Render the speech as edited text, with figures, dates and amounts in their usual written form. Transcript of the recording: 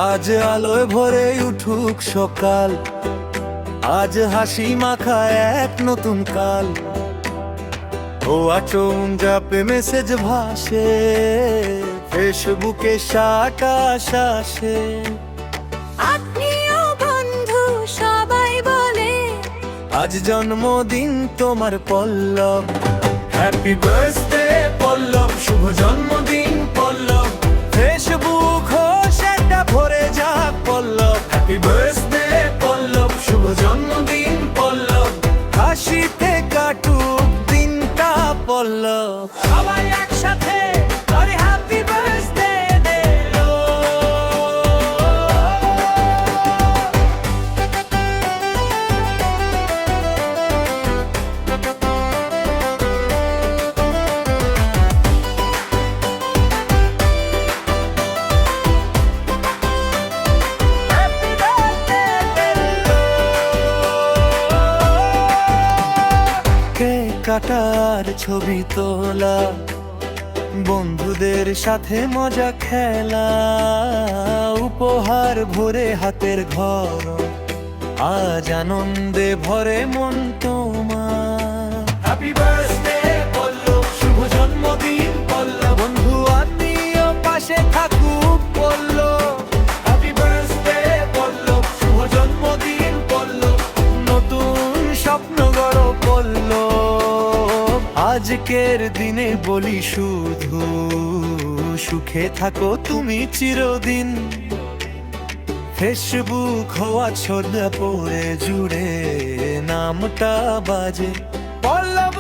আজ আলোয় ভরে উঠুক সকাল, আজ হাসি মাখা এক নতুন কাল। ও আচমকা মেসেজ ভাসে ফেসবুকে সাটা শাসে। আত্মীয় বন্ধু সবাই বলে আজ জন্মদিন তোমার পল্লব, হ্যাপি বার্থডে পল্লব, শুভ জন্মদিন পল্লব। ফেসবুক সেটা ভরে যাক পল্লব, হ্যাপি বার্থডে পল্লব, শুভ জন্মদিন পল্লব। হাসিতে কাটুক দিনটা পল্লব, সবাই একসাথে করে হ্যাপি বার্থডে দিলো। কাটার ছবি তোলা, বন্ধুদের সাথে মজা খেলা, উপহার ভরে হাতের ঘর, আজ আনন্দে ভরে মন তোমার। হ্যাপি বার্থডে পল্লব, শুভ জন্মদিন পল্লব, বন্ধু আত্মীয় পাশে থাকুক পল্লব। হ্যাপি বার্থডে পল্লব, শুভ জন্মদিন পল্লব, নতুন স্বপ্ন গড়ো পল্লব। আজকের দিনে বলি শুধু সুখে থাকো তুমি চিরদিন। ফেসবুক হওয়া ছড়া পড়ে জুড়ে নামটা বাজে পল্লব।